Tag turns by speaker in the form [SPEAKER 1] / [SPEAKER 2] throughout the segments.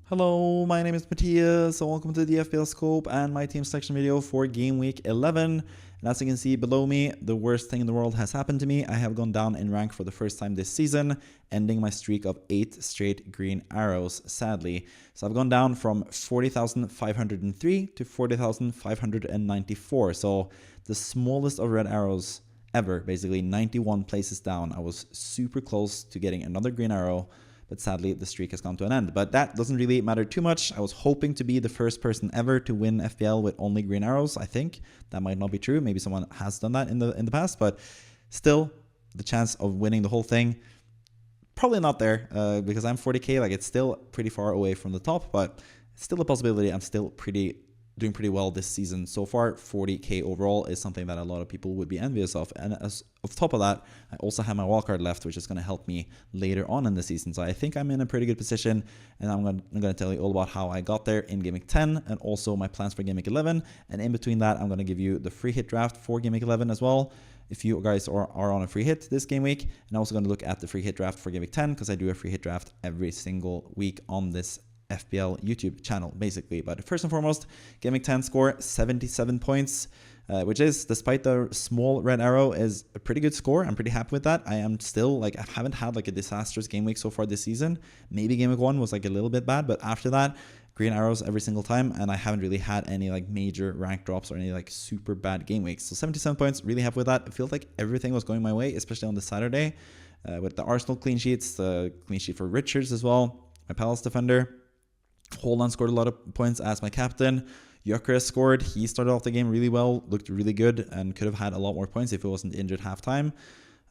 [SPEAKER 1] Hello, my name is Matthias, so welcome to the FPL Scope and my team selection video for Game Week 11. And as you can see below me, the worst thing in the world has happened to me. I have gone down in rank for the first time this season, ending my streak of 8 straight green arrows, sadly. So I've gone down from 40,503 to 40,594. So the smallest of red arrows ever, basically 91 places down. I was super close to getting another green arrow, but sadly the streak has come to an end. But that doesn't really matter too much. I was hoping to be the first person ever to win FPL with only green arrows. I think that might not be true. Maybe someone has done that in the past, but still the chance of winning the whole thing probably not there because I'm 40k. Like, it's still pretty far away from the top, but it's still a possibility. I'm still doing pretty well this season so far. 40k overall is something that a lot of people would be envious of, and as of top of that, I also have my wildcard left, which is going to help me later on in the season. So I think I'm in a pretty good position, and I'm going to tell you all about how I got there in Game Week 10 and also my plans for Game Week 11. And in between that, I'm going to give you the free hit draft for Game Week 11 as well, if you guys are on a free hit this game week. And I'm also going to look at the free hit draft for Game Week 10 because I do a free hit draft every single week on this FPL YouTube channel, basically. But first and foremost, GW10 Score 77 points, which is, despite the small red arrow, is a pretty good score. I'm pretty happy with that. I am still, like, I haven't had like a disastrous game week so far this season. Maybe Game Week 1 was like a little bit bad, but after that, green arrows every single time, and I haven't really had any like major rank drops or any like super bad game weeks. So 77 points, really happy with that. It feels like everything was going my way, especially on the Saturday with the Arsenal clean sheets, the clean sheet for Richards as well, my Palace defender. Holland scored a lot of points as my captain. Gyökeres scored. He started off the game really well, looked really good, and could have had a lot more points if he wasn't injured halftime.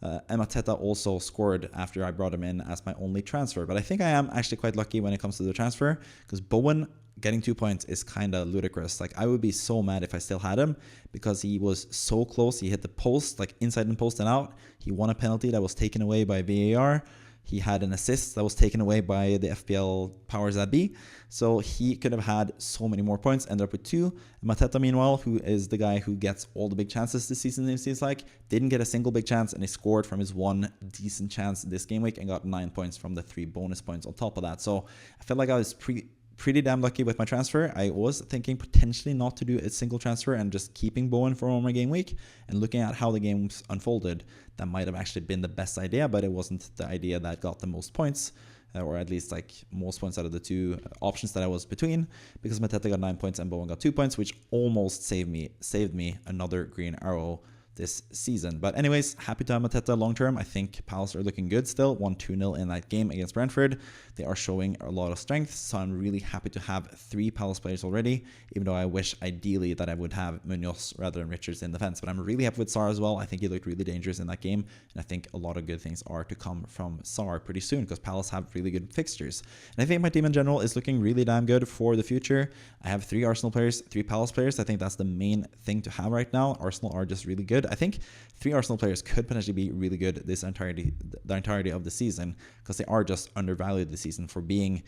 [SPEAKER 1] And Mateta also scored after I brought him in as my only transfer. But I think I am actually quite lucky when it comes to the transfer, because Bowen getting 2 points is kind of ludicrous. Like, I would be so mad if I still had him, because he was so close. He hit the post, like inside and post and out. He won a penalty that was taken away by VAR. He had an assist that was taken away by the FPL powers that be. So he could have had so many more points, ended up with 2. Mateta, meanwhile, who is the guy who gets all the big chances this season, it seems like, didn't get a single big chance, and he scored from his one decent chance this game week and got 9 points from the 3 bonus points on top of that. So I felt like I was pretty damn lucky with my transfer. I was thinking potentially not to do a single transfer and just keeping Bowen for one more game week, and looking at how the games unfolded, that might have actually been the best idea, but it wasn't the idea that got the most points, or at least like most points out of the 2 options that I was between, because Mateta got 9 points and Bowen got 2 points, which almost saved me another green arrow this season. But anyways, happy to have Mateta long term. I think Palace are looking good still. 1-2-0 in that game against Brentford. They are showing a lot of strength, so I'm really happy to have 3 Palace players already, even though I wish ideally that I would have Munoz rather than Richards in defense. But I'm really happy with Sarr as well. I think he looked really dangerous in that game, and I think a lot of good things are to come from Sarr pretty soon, because Palace have really good fixtures. And I think my team in general is looking really damn good for the future. I have 3 Arsenal players, 3 Palace players. I think that's the main thing to have right now. Arsenal are just really good. I think 3 Arsenal players could potentially be really good the entirety of the season, because they are just undervalued this season for being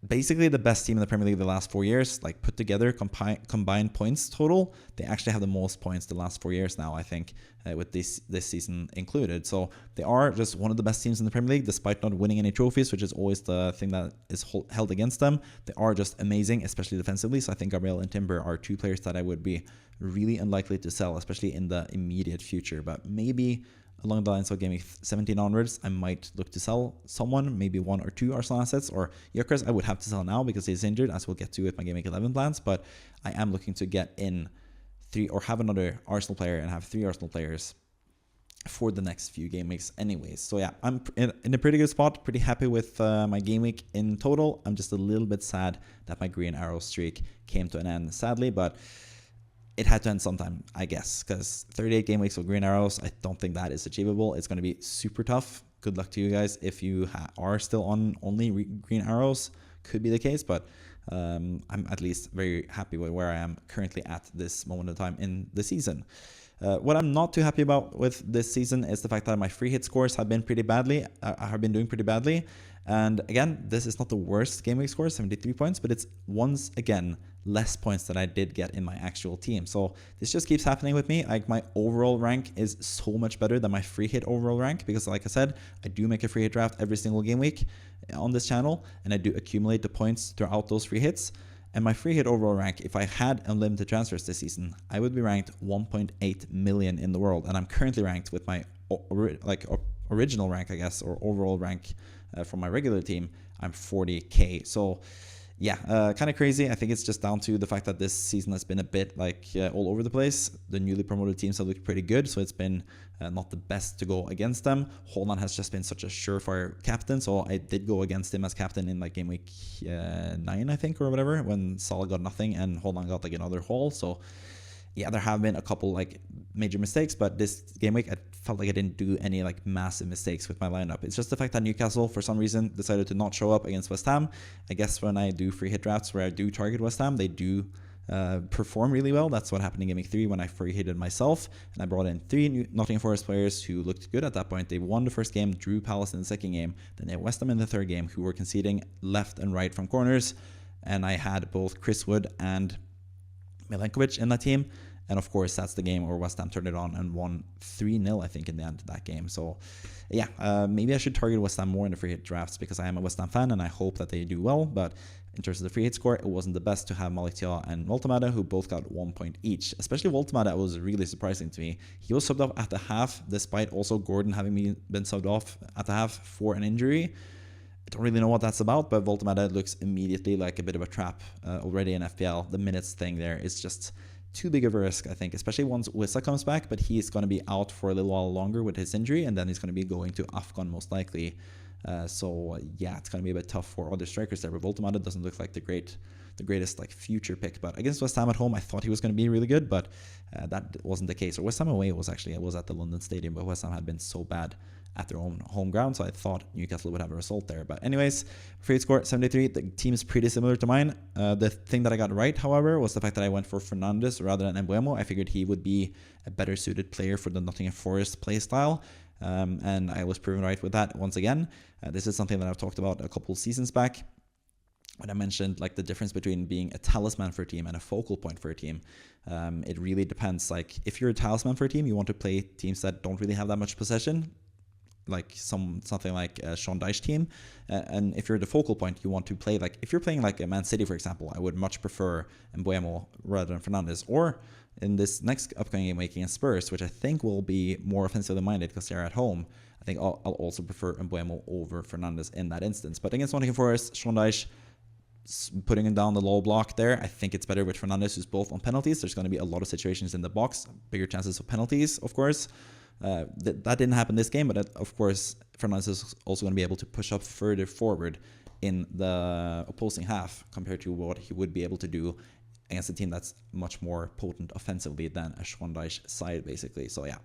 [SPEAKER 1] basically the best team in the Premier League the last 4 years. Like, put together, combined points total, they actually have the most points the last 4 years now, I think, with this season included. So they are just one of the best teams in the Premier League, despite not winning any trophies, which is always the thing that is held against them. They are just amazing, especially defensively. So I think Gabriel and Timber are 2 players that I would be really unlikely to sell, especially in the immediate future. But maybe along the lines of Game Week 17 onwards, I might look to sell someone, maybe 1 or 2 Arsenal assets. Or Gyökeres I would have to sell now because he's injured, as we'll get to with my Game Week 11 plans. But I am looking to get in 3, or have another Arsenal player and have 3 Arsenal players for the next few game weeks anyways. So yeah, I'm in a pretty good spot, pretty happy with my game week in total. I'm just a little bit sad that my green arrow streak came to an end, sadly, but it had to end sometime, I guess, because 38 game weeks of green arrows, I don't think that is achievable. It's going to be super tough. Good luck to you guys if you are still on only green arrows. Could be the case, but I'm at least very happy with where I am currently at this moment of time in the season. What I'm not too happy about with this season is the fact that my free hit scores have been doing pretty badly. And again, this is not the worst game week score, 73 points, but it's once again less points than I did get in my actual team. So this just keeps happening with me. Like, my overall rank is so much better than my free hit overall rank, because like I said, I do make a free hit draft every single game week on this channel, and I do accumulate the points throughout those free hits. And my free hit overall rank, if I had unlimited transfers this season, I would be ranked 1.8 million in the world. And I'm currently ranked with my original rank, I guess, or overall rank from my regular team, I'm 40k. So yeah, kind of crazy. I think it's just down to the fact that this season has been a bit like all over the place. The newly promoted teams have looked pretty good, so it's been not the best to go against them. Haaland has just been such a surefire captain, so I did go against him as captain in like game week 9, I think, or whatever, when Salah got nothing and Haaland got like another haul. So yeah, there have been a couple like major mistakes, but this game week I felt like I didn't do any like massive mistakes with my lineup. It's just the fact that Newcastle for some reason decided to not show up against West Ham. I guess when I do free hit drafts where I do target West Ham, they do perform really well. That's what happened in game week 3 when I free hitted myself, and I brought in 3 Nottingham Forest players who looked good at that point. They won the first game, drew Palace in the second game, then they had West Ham in the third game, who were conceding left and right from corners, and I had both Chris Wood and Milenkovic in that team. And of course, that's the game where West Ham turned it on and won 3-0, I think, in the end of that game. So yeah, maybe I should target West Ham more in the free hit drafts, because I am a West Ham fan and I hope that they do well. But in terms of the free hit score, it wasn't the best to have Malik Thiago and Voltemade, who both got 1 point each. Especially Voltemade was really surprising to me. He was subbed off at the half, despite also Gordon having been subbed off at the half for an injury. I don't really know what that's about, but Voltemade looks immediately like a bit of a trap already in FPL. The minutes thing there is just too big of a risk, I think, especially once Wissa comes back, but he's going to be out for a little while longer with his injury, and then he's going to be going to AFCON most likely. So yeah, it's going to be a bit tough for other strikers there, but Voltemade doesn't look like the greatest like future pick. But against West Ham at home, I thought he was going to be really good, but that wasn't the case. Or West Ham away was at the London Stadium, but West Ham had been so bad at their own home ground, so I thought Newcastle would have a result there. But anyways, free hit score 73. The team is pretty similar to mine. The thing that I got right, however, was the fact that I went for Fernandes rather than Mbeumo. I figured he would be a better suited player for the Nottingham Forest playstyle, and I was proven right with that once again. This is something that I've talked about a couple seasons back, when I mentioned like the difference between being a talisman for a team and a focal point for a team. It really depends. Like, if you're a talisman for a team, you want to play teams that don't really have that much possession, like something like a Sean Dyche team. And if you're the focal point, you want to play like, if you're playing like a Man City, for example, I would much prefer Mbeumo rather than Fernandes. Or in this next upcoming game against Spurs, which I think will be more offensively minded because they're at home, I think I'll also prefer Mbeumo over Fernandes in that instance. But against Nottingham Forest, Sean Dyche putting him down the low block there, I think it's better with Fernandes, who's both on penalties. There's going to be a lot of situations in the box, bigger chances of penalties, of course. That didn't happen this game, but of course Fernandes is also going to be able to push up further forward in the opposing half compared to what he would be able to do against a team that's much more potent offensively than a Sean Dyche side, basically. So yeah,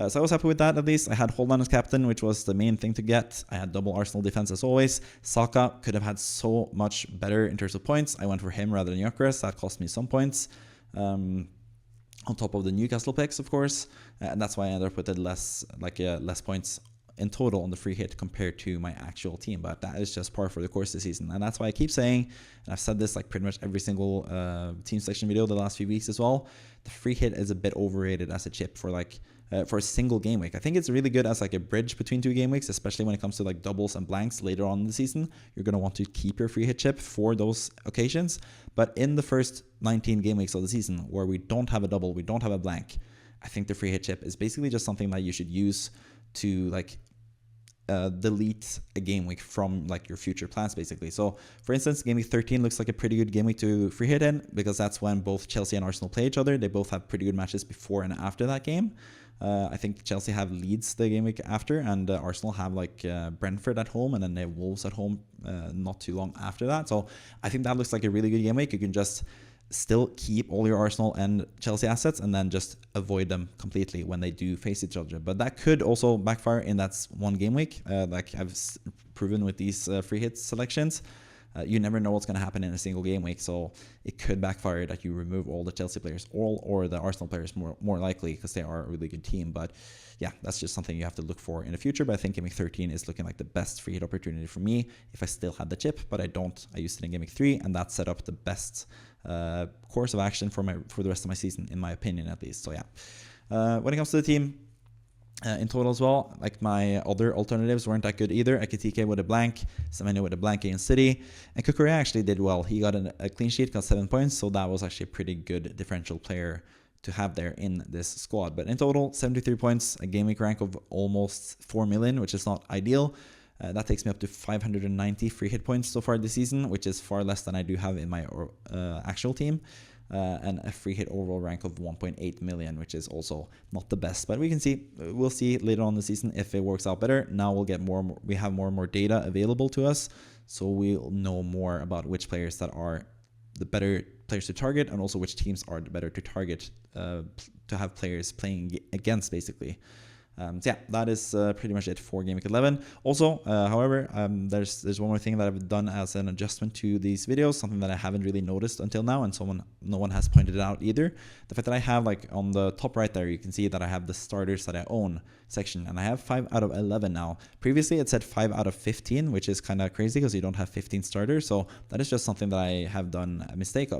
[SPEAKER 1] so I was happy with that. At least I had Haaland as captain, which was the main thing to get. I had double Arsenal defense as always. Saka could have had so much better in terms of points. I went for him rather than Gyökeres. That cost me some points. On top of the Newcastle picks, of course, and that's why I ended up with less points in total on the free hit compared to my actual team. But that is just par for the course this season, and that's why I keep saying, and I've said this like pretty much every single team selection video the last few weeks as well, the free hit is a bit overrated as a chip for like for a single game week. I think it's really good as like a bridge between 2 game weeks, especially when it comes to like doubles and blanks later on in the season. You're going to want to keep your free hit chip for those occasions. But in the first 19 game weeks of the season, where we don't have a double, we don't have a blank, I think the free hit chip is basically just something that you should use to like delete a game week from like your future plans, basically. So for instance, game week 13 looks like a pretty good game week to free hit in, because that's when both Chelsea and Arsenal play each other. They both have pretty good matches before and after that game. I think Chelsea have Leeds the game week after, and Arsenal have like Brentford at home, and then they have Wolves at home not too long after that. So I think that looks like a really good game week. You can just still keep all your Arsenal and Chelsea assets and then just avoid them completely when they do face each other. But that could also backfire in that one game week, like I've proven with these free hit selections. You never know what's going to happen in a single game week, so it could backfire that you remove all the Chelsea players or the Arsenal players more likely, because they are a really good team. But yeah, that's just something you have to look for in the future. But I think Game Week 13 is looking like the best free hit opportunity for me if I still had the chip, but I don't. I used it in Game Week 3, and that set up the best course of action for the rest of my season, in my opinion, at least. So yeah, when it comes to the team, in total as well, like my other alternatives weren't that good either. Ekitike with a blank, Semenyo with a blank against City, and Gyökeres actually did well. He got a clean sheet, got 7 points, so that was actually a pretty good differential player to have there in this squad. But in total, 73 points, a game week rank of almost 4 million, which is not ideal. That takes me up to 590 free hit points so far this season, which is far less than I do have in my actual team. And a free hit overall rank of 1.8 million, which is also not the best. But we'll see later on in the season if it works out better. Now we have more and more data available to us, so we'll know more about which players that are the better players to target, and also which teams are the better to target to have players playing against, basically. So yeah, that is pretty much it for Game Week 11. Also, however, there's one more thing that I've done as an adjustment to these videos, something that I haven't really noticed until now, and no one has pointed it out either. The fact that I have, like, on the top right there, you can see that I have the starters that I own section, and I have 5 out of 11 now. Previously, it said 5 out of 15, which is kind of crazy because you don't have 15 starters. So that is just something that I have done a mistake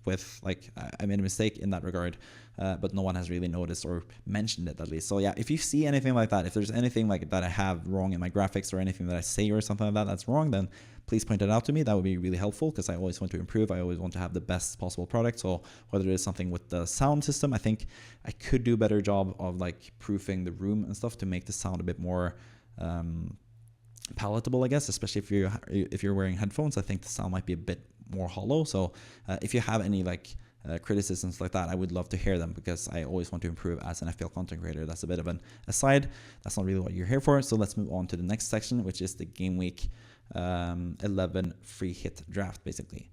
[SPEAKER 1] with. Like, I made a mistake in that regard. But no one has really noticed or mentioned it, at least. So yeah, if you see anything like that, if there's anything like that I have wrong in my graphics, or anything that I say or something like that that's wrong, then please point it out to me. That would be really helpful, because I always want to improve. I always want to have the best possible product. So whether it is something with the sound system, I think I could do a better job of like proofing the room and stuff to make the sound a bit more palatable, I guess, especially if you're wearing headphones. I think the sound might be a bit more hollow. So if you have any like criticisms like that, I would love to hear them, because I always want to improve as an FPL content creator. That's a bit of an aside. That's not really what you're here for. So let's move on to the next section, which is the game week 11 free hit draft, basically.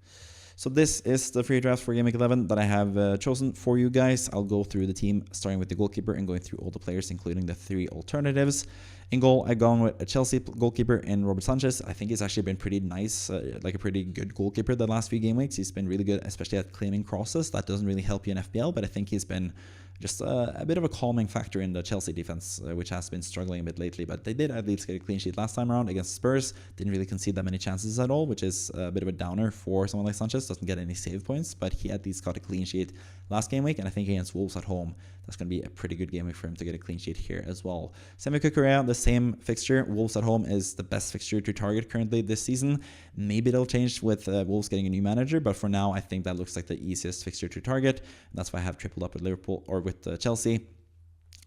[SPEAKER 1] So this is the free draft for Game Week 11 that I have chosen for you guys. I'll go through the team, starting with the goalkeeper and going through all the players, including the 3 alternatives. In goal, I've gone with a Chelsea goalkeeper in Robert Sanchez. I think he's actually been pretty nice, like a pretty good goalkeeper the last few game weeks. He's been really good, especially at claiming crosses. That doesn't really help you in FPL, but I think he's been just a bit of a calming factor in the Chelsea defense, which has been struggling a bit lately. But they did at least get a clean sheet last time around against Spurs. Didn't really concede that many chances at all, which is a bit of a downer for someone like Sanchez. Doesn't get any save points, but he at least got a clean sheet last game week. And I think against Wolves at home, that's going to be a pretty good game week for him to get a clean sheet here as well. Semi Gyökeres, the same fixture. Wolves at home is the best fixture to target currently this season. Maybe it'll change with Wolves getting a new manager, but for now, I think that looks like the easiest fixture to target. And that's why I have tripled up with Liverpool, or with Chelsea.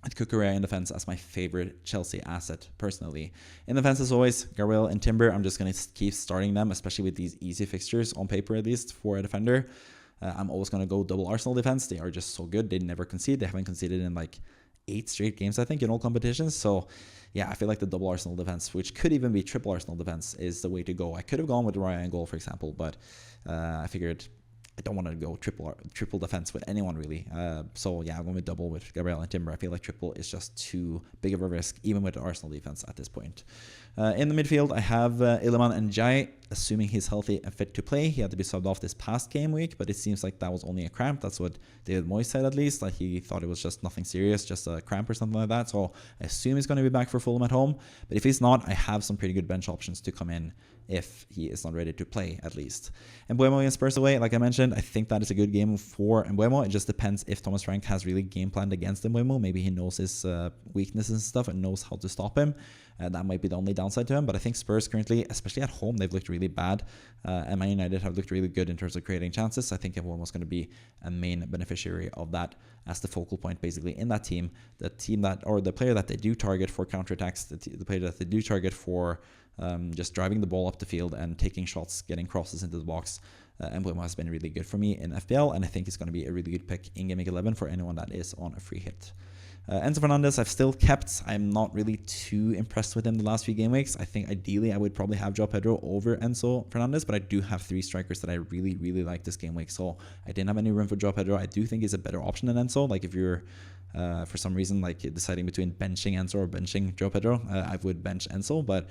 [SPEAKER 1] With Gyökeres in defense as my favorite Chelsea asset, personally. In defense, as always, Gabriel and Timber, I'm just going to keep starting them, especially with these easy fixtures on paper, at least, for a defender. I'm always going to go double Arsenal defense. They are just so good. They never concede. They haven't conceded in like 8 straight games, I think, in all competitions. So yeah, I feel like the double Arsenal defense, which could even be triple Arsenal defense, is the way to go. I could have gone with Raya and goal, for example, but I figured I don't want to go triple defense with anyone, really. So yeah, I'm going with double with Gabriel and Timber. I feel like triple is just too big of a risk, even with the Arsenal defense at this point. In the midfield, I have Iliman and Jai, assuming he's healthy and fit to play. He had to be subbed off this past game week, but it seems like that was only a cramp. That's what David Moyes said, at least. Like, he thought it was just nothing serious, just a cramp or something like that. So I assume he's going to be back for Fulham at home. But if he's not, I have some pretty good bench options to come in if he is not ready to play, at least. And Mbeumo against Spurs away, like I mentioned, I think that is a good game for Mbeumo. It just depends if Thomas Frank has really game planned against Mbeumo. Maybe he knows his weaknesses and stuff and knows how to stop him. That might be the only downside to him. But I think Spurs currently, especially at home, they've looked really bad. And Man United have looked really good in terms of creating chances. I think Mbeumo is going to be a main beneficiary of that as the focal point, basically, in that team. The team that, or the player that they do target for counterattacks, the player that they do target for just driving the ball up the field and taking shots, getting crosses into the box. Mbeumo has been really good for me in FPL, and I think he's going to be a really good pick in Game Week 11 for anyone that is on a free hit. Enzo Fernandez, I've still kept. I'm not really too impressed with him the last few game weeks. I think ideally I would probably have João Pedro over Enzo Fernandez, but I do have 3 strikers that I really, really like this game week. So I didn't have any room for João Pedro. I do think he's a better option than Enzo. Like, if you're for some reason like deciding between benching Enzo or benching João Pedro, I would bench Enzo. But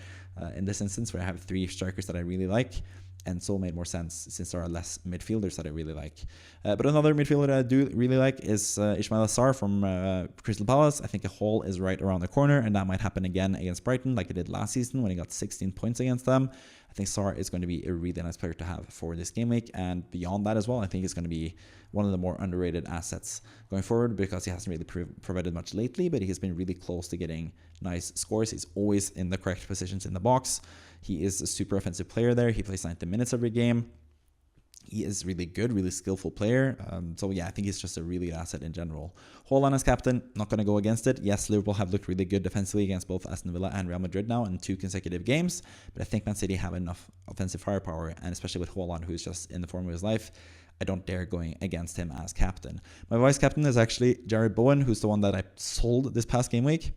[SPEAKER 1] in this instance, where I have 3 strikers that I really like, Enzo made more sense since there are less midfielders that I really like. But another midfielder that I do really like is Ismail Assar from Crystal Palace. I think a haul is right around the corner, and that might happen again against Brighton like it did last season when he got 16 points against them. I think Sarr is going to be a really nice player to have for this game week, and beyond that as well, I think he's going to be one of the more underrated assets going forward because he hasn't really provided much lately, but he's been really close to getting nice scores. He's always in the correct positions in the box. He is a super offensive player there. He plays 90 minutes every game. He is really good, really skillful player. So yeah, I think he's just a really good asset in general. Haaland as captain, not going to go against it. Yes, Liverpool have looked really good defensively against both Aston Villa and Real Madrid now in 2 consecutive games, but I think Man City have enough offensive firepower, and especially with Haaland, who's just in the form of his life, I don't dare going against him as captain. My vice captain is actually Jared Bowen, who's the one that I sold this past game week.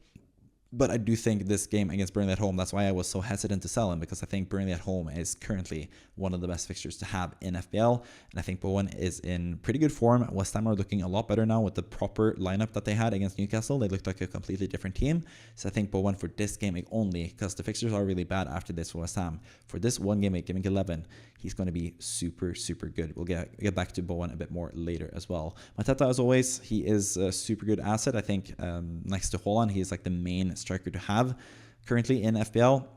[SPEAKER 1] But I do think this game against Burnley at home, that's why I was so hesitant to sell him, because I think Burnley at home is currently one of the best fixtures to have in FPL. And I think Bowen is in pretty good form. West Ham are looking a lot better now with the proper lineup that they had against Newcastle. They looked like a completely different team. So I think Bowen for this game week only, because the fixtures are really bad after this for West Ham. For this one game week, game week 11, he's going to be super, super good. We'll get back to Bowen a bit more later as well. Mateta, as always, he is a super good asset. I think next to Haaland, he is like the main striker to have currently in FPL.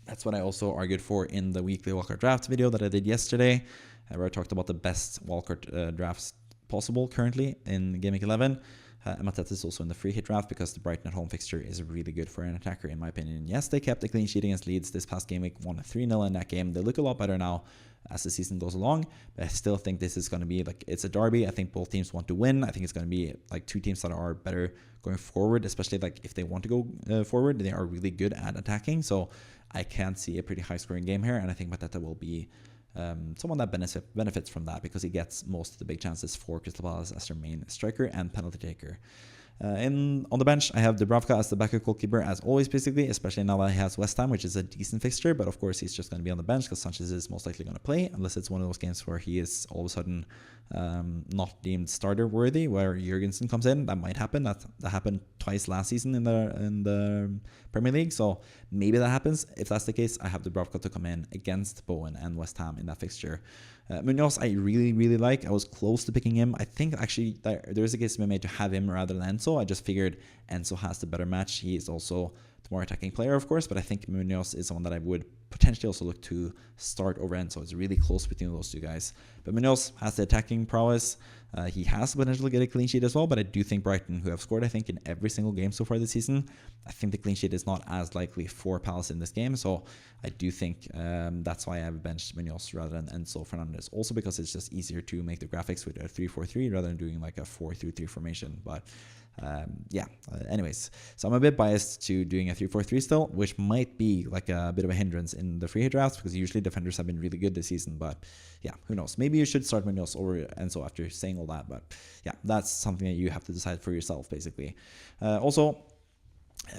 [SPEAKER 1] That's what I also argued for in the weekly wildcard draft video that I did yesterday, where I talked about the best wildcard drafts possible currently in Game Week 11. Mateta is also in the free hit draft because the Brighton at home fixture is really good for an attacker, in my opinion. Yes, they kept a clean sheet against Leeds this past game week, won 3-0 in that game. They look a lot better now as the season goes along, but I still think this is going to be like, it's a derby. I think both teams want to win. I think it's going to be like two teams that are better going forward, especially like if they want to go forward. They are really good at attacking, so I can see a pretty high scoring game here, and I think Mateta will be someone that benefits from that because he gets most of the big chances for Crystal Palace as their main striker and penalty taker. On the bench, I have Dubravka as the backup goalkeeper as always, basically, especially now that he has West Ham, which is a decent fixture, but of course he's just going to be on the bench because Sanchez is most likely going to play, unless it's one of those games where he is all of a sudden not deemed starter worthy, where Jurgensen comes in. That might happen. That happened twice last season in the Premier League, so maybe that happens. If that's the case, I have Dubravka to come in against Bowen and West Ham in that fixture. Munoz, I really, really like. I was close to picking him. I think actually there's a case to be made to have him rather than Enzo. I just figured Enzo has the better match. He is also the more attacking player, of course, but I think Munoz is someone that I would potentially also look to start over Enzo. It's really close between those two guys. But Munoz has the attacking prowess. He has the potential to get a clean sheet as well, but I do think Brighton, who have scored, I think, in every single game so far this season, I think the clean sheet is not as likely for Palace in this game. So I do think that's why I have benched Munoz rather than Enzo Fernandez. Also because it's just easier to make the graphics with a 3-4-3 rather than doing like a 4-3-3 formation. But anyways, so I'm a bit biased to doing a 3-4-3 still, which might be like a bit of a hindrance in the free hit drafts because usually defenders have been really good this season. But yeah, who knows? Maybe you should start Munoz over Enzo after saying all that. But yeah, that's something that you have to decide for yourself, basically. Also,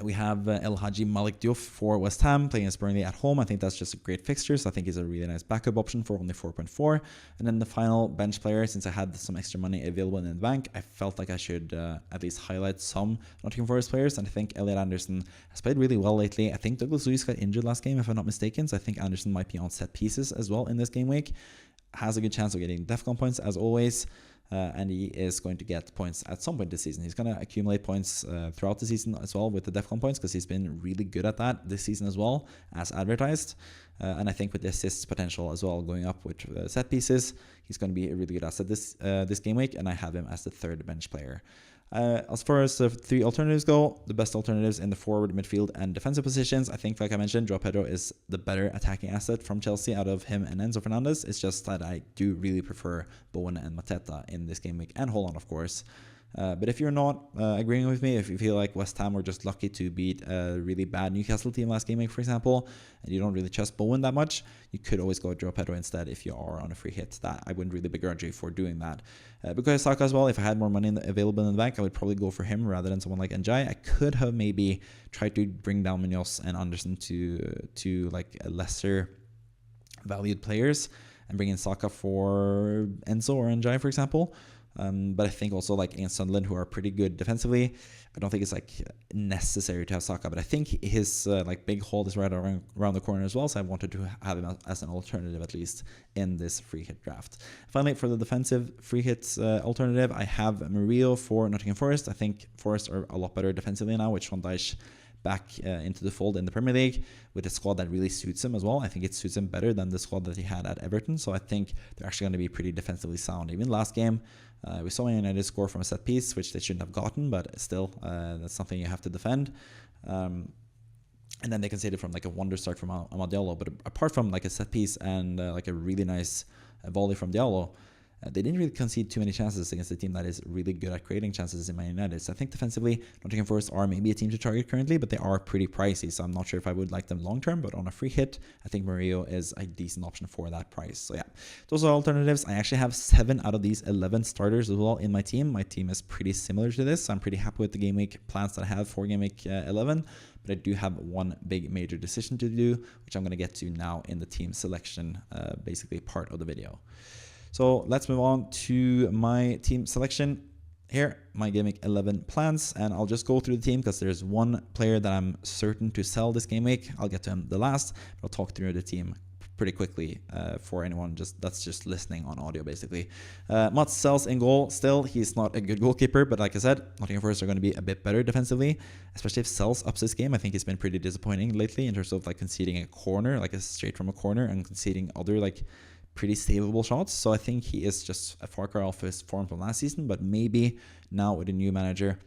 [SPEAKER 1] we have El Hadji Malik Diouf for West Ham playing against Burnley at home. I think that's just a great fixture, so I think he's a really nice backup option for only 4.4. And then the final bench player, since I had some extra money available in the bank, I felt like I should at least highlight some Nottingham Forest players, and I think Elliot Anderson has played really well lately. I think Douglas Luiz got injured last game, if I'm not mistaken, so I think Anderson might be on set pieces as well in this game week. Has a good chance of getting DEFCON points as always. And he is going to get points at some point this season. He's going to accumulate points throughout the season as well with the DEFCON points because he's been really good at that this season as well, as advertised. And I think with the assists potential as well going up with set pieces, he's going to be a really good asset this game week, and I have him as the third bench player. As far as the three alternatives go, the best alternatives in the forward, midfield, and defensive positions, I think, like I mentioned, Joao Pedro is the better attacking asset from Chelsea out of him and Enzo Fernandez. It's just that I do really prefer Bowen and Mateta in this game week, and Haaland, of course. But if you're not agreeing with me, if you feel like West Ham were just lucky to beat a really bad Newcastle team last game week, for example, and you don't really trust Bowen that much, you could always go with Joao Pedro instead if you are on a free hit. That I wouldn't really begrudge you for doing that. Because Saka as well, if I had more money available in the bank, I would probably go for him rather than someone like Njai. I could have maybe tried to bring down Munoz and Anderson to like a lesser valued players and bring in Saka for Enzo or Njai, for example. But I think also like against Sunderland, who are pretty good defensively, I don't think it's like necessary to have Saka. But I think his like big hold is right around the corner as well. So I wanted to have him as an alternative at least in this free hit draft. Finally, for the defensive free hits alternative, I have Murillo for Nottingham Forest. I think Forest are a lot better defensively now with Sean Dyche back into the fold in the Premier League with a squad that really suits him as well. I think it suits him better than the squad that he had at Everton. So I think they're actually going to be pretty defensively sound. Even last game, we saw United score from a set piece, which they shouldn't have gotten, but still, that's something you have to defend. And then they conceded from like a wonder start from Amad Diallo. But apart from like a set piece and like a really nice volley from Diallo, they didn't really concede too many chances against a team that is really good at creating chances in Man United. So I think defensively, Nottingham Forest are maybe a team to target currently, but they are pretty pricey. So I'm not sure if I would like them long term, but on a free hit, I think Murillo is a decent option for that price. So yeah, those are alternatives. I actually have 7 out of these 11 starters as well in my team. My team is pretty similar to this. So I'm pretty happy with the game week plans that I have for game week 11. But I do have one big major decision to do, which I'm going to get to now in the team selection, basically part of the video. So let's move on to my team selection here, my game week 11 plans, and I'll just go through the team because there's one player that I'm certain to sell this game week. I'll get to him the last, but I'll talk through the team pretty quickly for anyone that's just listening on audio basically. Mats Sells in goal. Still, he's not a good goalkeeper, but like I said, Nottingham Forest are going to be a bit better defensively, especially if Sells ups his game. I think he's been pretty disappointing lately in terms of like conceding a corner, like a straight from a corner, and conceding other like pretty savable shots. So I think he is just a far cry off his form from last season, but maybe now with a new manager,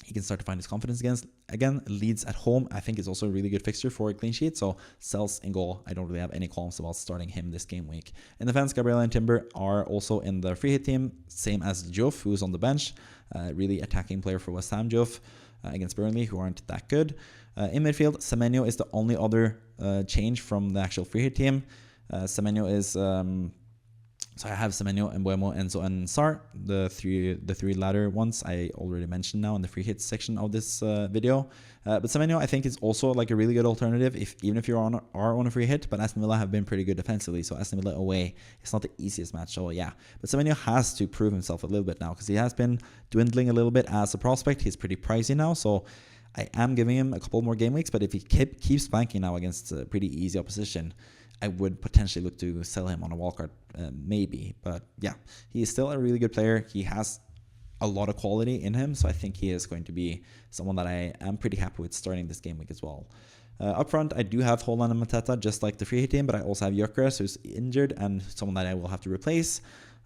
[SPEAKER 1] he can start to find his confidence again. Leeds at home, I think, is also a really good fixture for a clean sheet. So Sells in goal, I don't really have any qualms about starting him this game week. In defense, Gabriel and Timber are also in the free hit team, same as Joff, who's on the bench. Really attacking player for West Ham, Joff, against Burnley, who aren't that good. In midfield, Semenyo is the only other change from the actual free hit team. Semenyo is so I have Semenyo, Mbuemo, Enzo, and Sar. The three latter ones I already mentioned now in the free hits section of this video. But Semenyo I think is also like a really good alternative even if you are on a free hit. But Aston Villa have been pretty good defensively, so Aston Villa away it's not the easiest match. So yeah, but Semenyo has to prove himself a little bit now because he has been dwindling a little bit as a prospect. He's pretty pricey now, so I am giving him a couple more game weeks. But if he keeps blanking now against a pretty easy opposition, I would potentially look to sell him on a wildcard, maybe. But yeah, he is still a really good player. He has a lot of quality in him, so I think he is going to be someone that I am pretty happy with starting this game week as well. Up front, I do have Holland and Mateta, just like the free hit team, but I also have Gyökeres, who's injured, and someone that I will have to replace.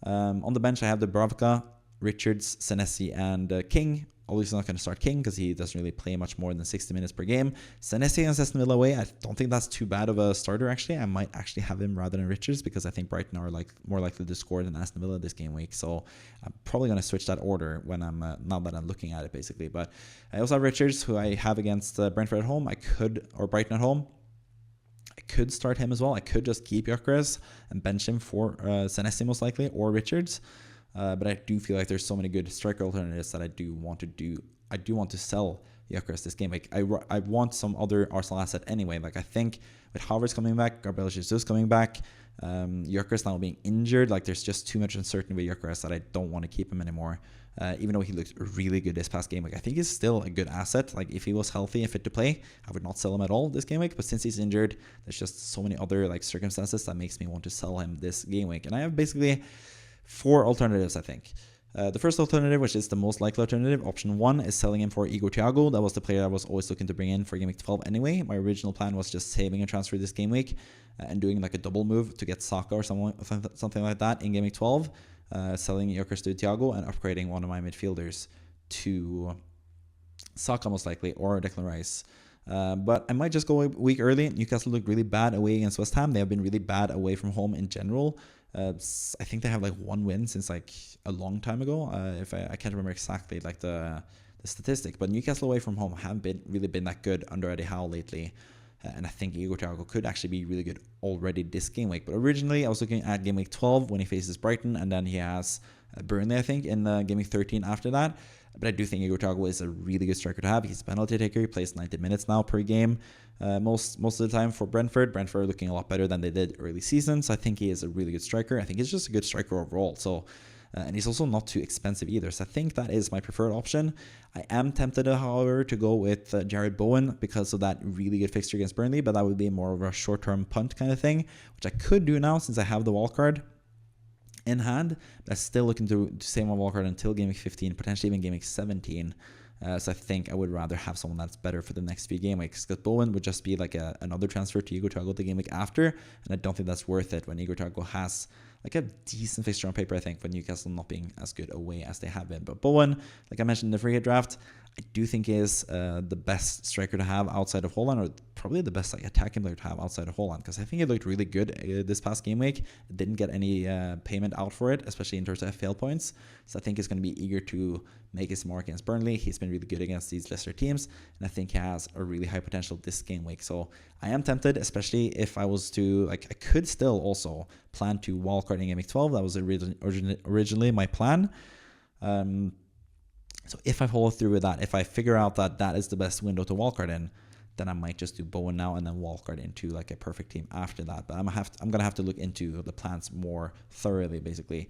[SPEAKER 1] On the bench, I have Dubravka, Richards, Senesi, and King. Obviously not going to start King because he doesn't really play much more than 60 minutes per game. Senesi and Aston Villa away, I don't think that's too bad of a starter actually. I might actually have him rather than Richards because I think Brighton are like more likely to score than Aston Villa this game week. So I'm probably going to switch that order when I'm now that I'm looking at it basically. But I also have Richards, who I have against Brentford at home. Or Brighton at home. I could start him as well. I could just keep Gyökeres and bench him for Senesi most likely, or Richards. But I do feel like there's so many good striker alternatives that I do want to do. I do want to sell Gyökeres this game. Like I want some other Arsenal asset anyway. Like I think with Havertz coming back, Gabriel Jesus coming back, Gyökeres now being injured, like there's just too much uncertainty with Gyökeres that I don't want to keep him anymore. Even though he looked really good this past game week, I think he's still a good asset. Like if he was healthy and fit to play, I would not sell him at all this game week. But since he's injured, there's just so many other like circumstances that makes me want to sell him this game week. And I have basically 4 alternatives, I think. The first alternative, which is the most likely alternative, option 1, is selling him for Thiago. That was the player I was always looking to bring in for game week 12 anyway. My original plan was just saving a transfer this game week and doing like a double move to get Saka or something like that in game week 12, selling Gyökeres to Thiago and upgrading one of my midfielders to Saka most likely, or Declan Rice. But I might just go a week early. Newcastle looked really bad away against West Ham. They have been really bad away from home in general. I think they have like 1 win since like a long time ago. If I can't remember exactly like the statistic, but Newcastle away from home haven't really been that good under Eddie Howe lately. And I think Thiago could actually be really good already this game week. But originally I was looking at game week 12 when he faces Brighton, and then he has Burnley, I think, in game week 13 after that. But I do think Thiago is a really good striker to have. He's a penalty taker. He plays 90 minutes now per game most of the time for Brentford. Brentford are looking a lot better than they did early season. So I think he is a really good striker. I think he's just a good striker overall. So and he's also not too expensive either. So I think that is my preferred option. I am tempted, however, to go with Jared Bowen because of that really good fixture against Burnley, but that would be more of a short-term punt kind of thing, which I could do now since I have the wildcard in hand, but I'm still looking to save my wildcard until game week 15, potentially even game week 17. So I think I would rather have someone that's better for the next few game weeks, because Bowen would just be like another transfer to Igor Thiago the game week after, and I don't think that's worth it when Igor Thiago has like a decent fixture on paper, I think, for Newcastle not being as good away as they have been. But Bowen, like I mentioned in the free hit draft, I do think is the best striker to have outside of Haaland, or probably the best like attacking player to have outside of Haaland, because I think it looked really good this past game week. Didn't get any payment out for it, especially in terms of FPL points. So I think he's going to be eager to make his mark against Burnley. He's been really good against these lesser teams, and I think he has a really high potential this game week. So I am tempted, especially if I was to, like, I could still also plan to wildcard in game week 12. That was originally my plan. So if I follow through with that, if I figure out that that is the best window to wildcard in, then I might just do Bowen now and then wildcard into like a perfect team after that. But I'm gonna have to look into the plans more thoroughly, basically.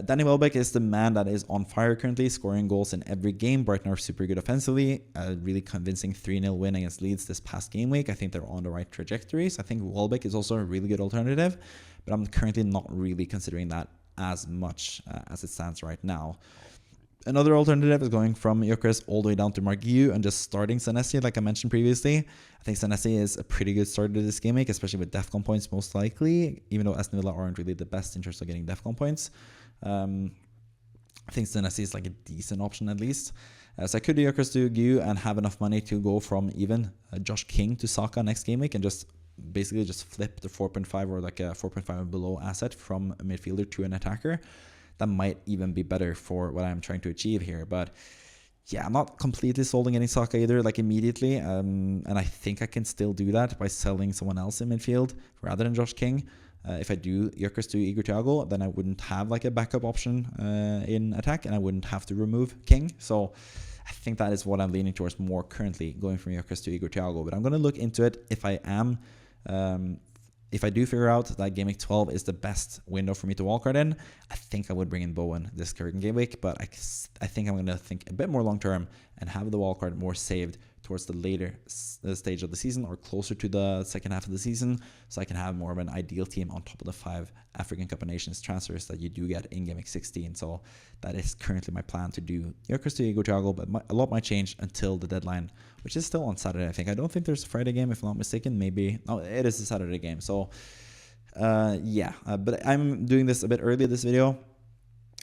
[SPEAKER 1] Danny Welbeck is the man that is on fire currently, scoring goals in every game. Brighton are super good offensively. A really convincing 3-0 win against Leeds this past game week. I think they're on the right trajectory. So I think Welbeck is also a really good alternative, but I'm currently not really considering that as much as it stands right now. Another alternative is going from Gyökeres all the way down to Margiu and just starting Senesi, like I mentioned previously. I think Senesi is a pretty good starter this game week, especially with Defcon points most likely, even though Aston Villa aren't really the best in terms of getting Defcon points. I think Senesi is like a decent option at least. So I could do Gyökeres to Gu and have enough money to go from even Josh King to Saka next game week and just basically just flip the 4.5 or like a 4.5 and below asset from a midfielder to an attacker. That might even be better for what I'm trying to achieve here. But yeah, I'm not completely sold on getting Saka either, like immediately. And I think I can still do that by selling someone else in midfield rather than Josh King. If I do Gyökeres to Igor Thiago, then I wouldn't have like a backup option in attack, and I wouldn't have to remove King. So I think that is what I'm leaning towards more currently, going from Gyökeres to Igor Thiago. But I'm going to look into it if I am... if I do figure out that game week 12 is the best window for me to wildcard in, I think I would bring in Bowen this current game week, but I think I'm going to think a bit more long term and have the wildcard more saved towards the later stage of the season or closer to the second half of the season, so I can have more of an ideal team on top of the 5 African Cup of Nations transfers that you do get in game week 16. So that is currently my plan, to do Gyökeres to Igor Thiago, but a lot might change until the deadline, which is still on Saturday, I think. I don't think there's a Friday game, if I'm not mistaken. Maybe. No, it is a Saturday game. So but I'm doing this a bit early, this video.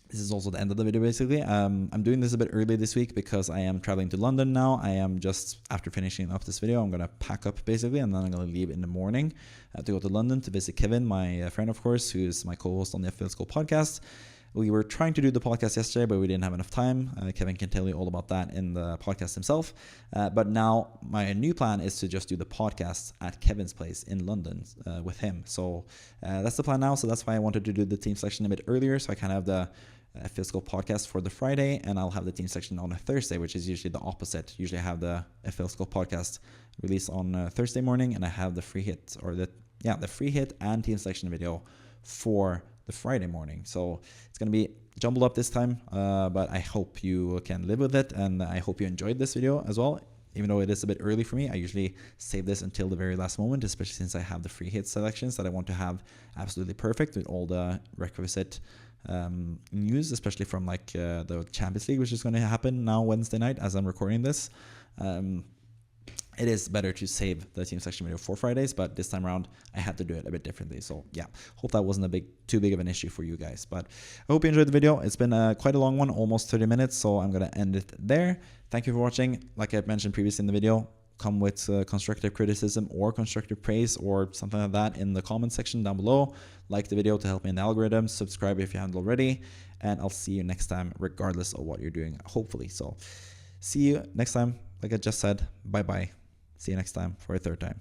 [SPEAKER 1] This is also the end of the video, basically. I'm doing this a bit early this week because I am traveling to London now. I am just, after finishing up this video, I'm going to pack up, basically, and then I'm going to leave in the morning to go to London to visit Kevin, my friend, of course, who is my co-host on the FPL Score podcast. We were trying to do the podcast yesterday, but we didn't have enough time. Kevin can tell you all about that in the podcast himself. But now my new plan is to just do the podcast at Kevin's place in London with him. So that's the plan now. So that's why I wanted to do the team selection a bit earlier, so I can have the FPL podcast for the Friday, and I'll have the team section on a Thursday, which is usually the opposite. Usually I have the FPL podcast release on Thursday morning, and I have the free hit, or the free hit and team selection video for the Friday morning. So it's going to be jumbled up this time, but I hope you can live with it, and I hope you enjoyed this video as well. Even though it is a bit early for me, I usually save this until the very last moment, especially since I have the free hit selections that I want to have absolutely perfect with all the requisite news, especially from like the Champions League, which is going to happen now Wednesday night as I'm recording this. It is better to save the team section video for Fridays, but this time around I had to do it a bit differently. So yeah, hope that wasn't too big of an issue for you guys. But I hope you enjoyed the video. It's been quite a long one, almost 30 minutes, so I'm gonna end it there. Thank you for watching. Like I mentioned previously in the video, come with constructive criticism or constructive praise or something like that in the comment section down below. Like the video to help me in the algorithm. Subscribe if you haven't already, and I'll see you next time, regardless of what you're doing, hopefully. So see you next time. Like I just said, bye bye. See you next time for a third time.